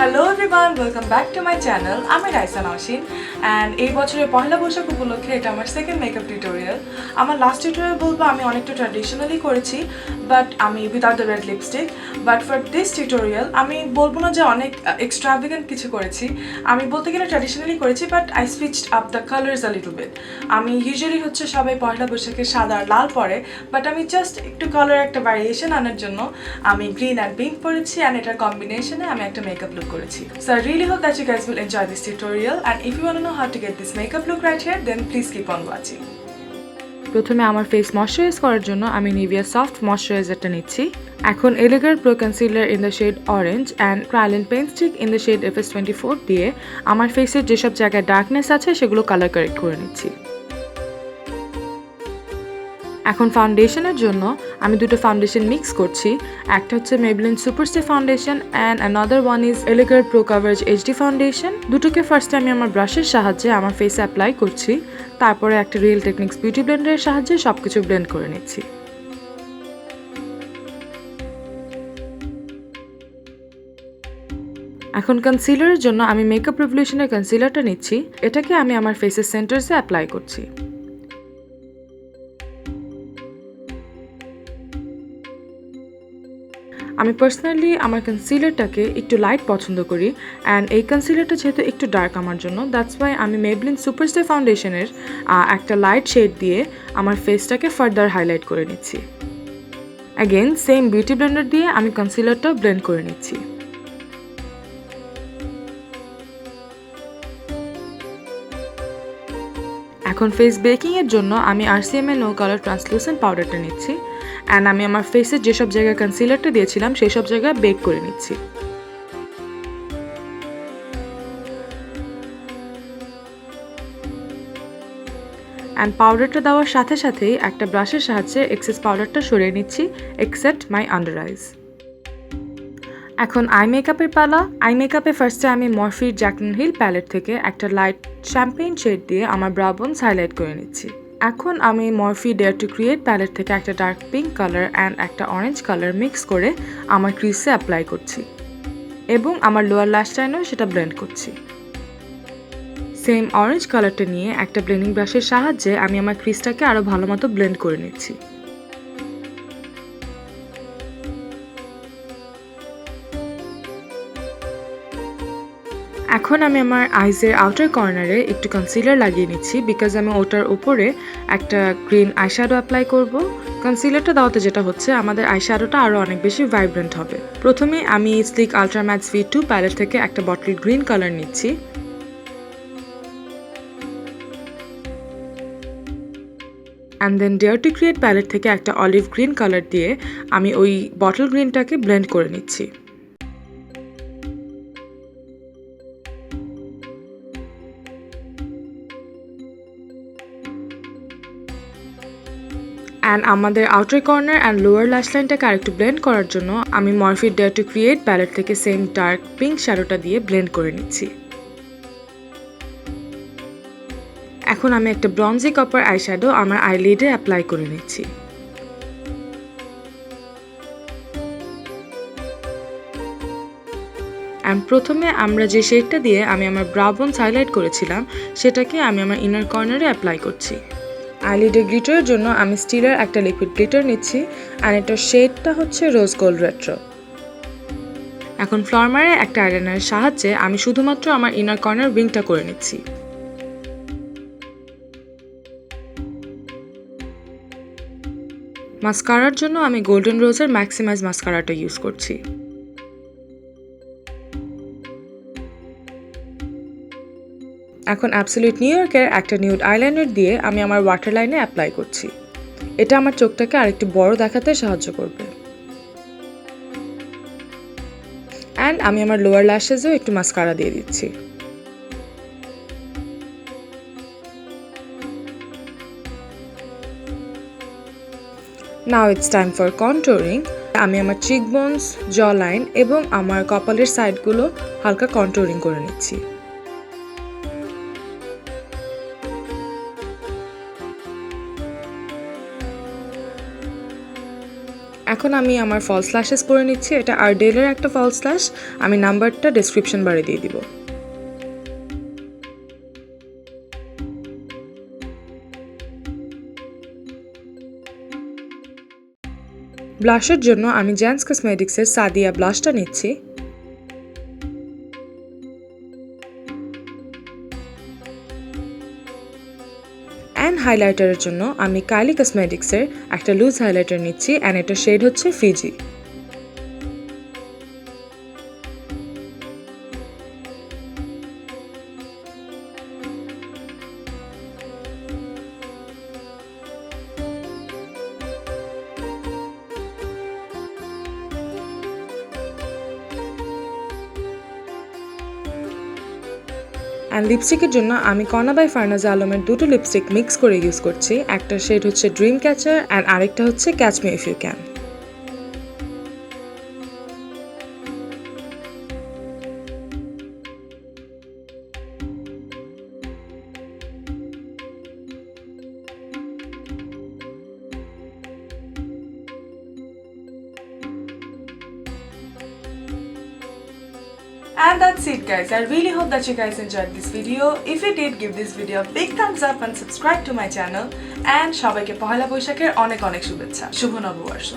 Hello everyone, welcome back to my channel. I'm Raisa Naushin and এই বছরের পহেলা বৈশাখ উপলক্ষে এটা আমার সেকেন্ড মেকআপ টিউটোরিয়াল। আমার লাস্ট টিউটোরিয়াল বলবো আমি অনেকটা ট্র্যাডিশনালি করেছি বাট আমি without the red lipstick, but for this tutorial আমি বলবো না যে অনেক এক্সট্রাভেগেন্ট কিছু করেছি, আমি বলতে গেলে ট্র্যাডিশনালি করেছি but I switched up the colours a little bit. আমি ইউজুয়ালি হচ্ছে সবাই পহেলা বৈশাখে সাদা আর লাল পরে, বাট আমি জাস্ট একটু কালার একটা ভ্যারিয়েশন আনার জন্য আমি গ্রিন অ্যান্ড পিঙ্ক পরেছি অ্যান্ড এটার কম্বিনেশনে আমি একটা মেকআপ লুক করেছি। So I really hope that you guys will enjoy this tutorial, and if you want to know how to get this makeup look right here, then please keep on watching. প্রথমে আমার face moisturise করার জন্য আমি Nivea soft ময়শ্চারাইজারটা নিচ্ছি। এখন এলিগার pro concealer in the shade orange and Kryolan paint stick in the shade FS24 দিয়ে আমার ফেসের যেসব জায়গায় ডার্কনেস আছে সেগুলো কালার কারেক্ট করে নিচ্ছি। এখন ফাউন্ডেশনের জন্য আমি দুটো ফাউন্ডেশন মিক্স করছি। একটা হচ্ছে Maybelline superstay foundation and another one is এলিগার প্রো কাভারেজ HD ফাউন্ডেশন। দুটোকে ফার্স্টে আমি আমার ব্রাশের সাহায্যে আমার ফেসে অ্যাপ্লাই করছি, তারপরে একটা রিয়েল টেকনিক্স বিউটি ব্লেন্ডারের সাহায্যে সবকিছু ব্লেন্ড করে নিচ্ছি। এখন কনসিলারের জন্য আমি মেকআপ রেভলিউশনের কনসিলারটা নিচ্ছি, এটাকে আমি আমার ফেসের সেন্টারসে অ্যাপ্লাই করছি। আমি পার্সোনালি আমার কনসিলারটাকে একটু লাইট পছন্দ করি অ্যান্ড এই কনসিলারটা যেহেতু একটু ডার্ক আমার জন্য, দ্যাটস ওয়াই আমি Maybelline superstay ফাউন্ডেশনের একটা লাইট শেড দিয়ে আমার ফেসটাকে ফার্দার হাইলাইট করে নিচ্ছি। অ্যাগেন সেম বিউটি ব্লেন্ডার দিয়ে আমি কনসিলারটাও ব্লেন্ড করে নিচ্ছি। এখন ফেস বেকিংয়ের জন্য আমি Rcma নো কালার ট্রান্সলুসেন্ট পাউডারটা নিচ্ছি অ্যান্ড আমি আমার ফেসের যেসব জায়গায় কনসিলারটা দিয়েছিলাম সেই সব জায়গায় বেক করে নিচ্ছি। অ্যান্ড পাউডারটা দেওয়ার সাথে সাথেই একটা ব্রাশের সাহায্যে এক্সেস পাউডারটা সরিয়ে নিচ্ছি এক্সেপ্ট মাই আন্ডার আইজ। এখন আই মেকআপের পালা। আই মেকআপে ফার্স্টে আমি Morphe Jaclyn প্যালেট থেকে একটা লাইট শ্যাম্পেইন শেড দিয়ে আমার ব্রাউ বোনস হাইলাইট করে নিচ্ছি। এখন আমি Morphe Dare to Create palette থেকে একটা ডার্ক পিঙ্ক কালার অ্যান্ড একটা অরেঞ্জ কালার মিক্স করে আমার ক্রিজে অ্যাপ্লাই করছি এবং আমার লোয়ার ল্যাশ লাইনেও সেটা ব্লেন্ড করছি। সেম অরেঞ্জ কালারটা নিয়ে একটা ব্লেন্ডিং ব্রাশের সাহায্যে আমি আমার ক্রিজটাকে আরও ভালো মতো ব্লেন্ড করে নিচ্ছি। এখন আমি আমার আইজের আউটার কর্নারে একটু কনসিলার লাগিয়ে নিচ্ছি বিকজ আমি ওটার উপরে একটা গ্রিন আইশ্যাডো অ্যাপ্লাই করব। কনসিলারটা দেওয়াতে যেটা হচ্ছে আমাদের আইশ্যাডোটা আরও অনেক বেশি ভাইব্রেন্ট হবে। প্রথমে আমি slick ultra mats V2 palette থেকে একটা বটল গ্রিন কালার নিচ্ছি and then dare to create palette থেকে একটা অলিভ গ্রিন কালার দিয়ে আমি ওই বটল গ্রিনটাকে ব্লেন্ড করে নিচ্ছি। অ্যান্ড আমাদের আউটার কর্নার অ্যান্ড লোয়ার ল্যাশ লাইনটাকে আরেকটু ব্লেন্ড করার জন্য আমি Morphe Dare to Create palette থেকে সেম ডার্ক পিঙ্ক শ্যাডোটা দিয়ে ব্লেন্ড করে নিচ্ছি। এখন আমি একটা ব্রঞ্জি কপার আইশ্যাডো আমার আইলিডে অ্যাপ্লাই করে নিচ্ছি। অ্যান্ড প্রথমে আমরা যে শেডটা দিয়ে আমি আমার ব্রাউ বোনস হাইলাইট করেছিলাম সেটাকে আমি আমার ইনার কর্নারে অ্যাপ্লাই করছি। আইলিডের গ্লিটারের জন্য আমি স্টিলার একটা লিকুইড গ্লিটার নিচ্ছি আর এটার শেডটা হচ্ছে রোজ গোল্ড রেট্রো। এখন ফ্লরমারে একটা আইলাইনারের সাহায্যে আমি শুধুমাত্র আমার ইনার কর্নার উইংটা করে নিচ্ছি। মাস্কারার জন্য আমি গোল্ডেন রোজের ম্যাক্সিমাইজ মাস্কারাটা ইউজ করছি। এখন অ্যাবসলিউট নিউ ইয়র্কের একটা নিউড আইলাইনার দিয়ে আমি আমার ওয়াটার লাইনে অ্যাপ্লাই করছি। এটা আমার চোখটাকে আরেকটু বড় দেখাতে সাহায্য করবে। অ্যান্ড আমি আমার লোয়ার ল্যাশেসেও একটু মাস্কারা দিয়ে দিচ্ছি। Now it's time for contouring. আমি আমার চিকবোনস, জ লাইন এবং আমার কপালের সাইডগুলো হালকা কন্ট্যুরিং করে নিচ্ছি। এখন আমি আমার ফলস ল্যাশেস পরে নিচ্ছি। এটা আরডেলের একটা ফলস ল্যাশ, আমি নাম্বারটা ডেসক্রিপশন বারে দিয়ে দিব। ব্লাশের জন্য আমি জ্যান্ডস কসমেটিক্সের সাদিয়া ব্লাশটা নিচ্ছি। অ্যান্ড হাইলাইটারের জন্য আমি কাইলি কসমেটিক্সের একটা লুজ হাইলাইটার নিচ্ছি অ্যান্ড এটার শেড হচ্ছে ফিজি। অ্যান্ড লিপস্টিকের জন্য আমি কনা বাই ফার্নাজ আলমের দুটো লিপস্টিক মিক্স করে ইউজ করছি। একটা শেড হচ্ছে ড্রিম ক্যাচার অ্যান্ড আরেকটা হচ্ছে catch me if you can. And that's it guys, I really hope that you guys enjoyed this video. If you did, give this video a big thumbs up and subscribe to my channel. And সবাইকে পহেলা বৈশাখের অনেক অনেক শুভেচ্ছা। শুভ নববর্ষ।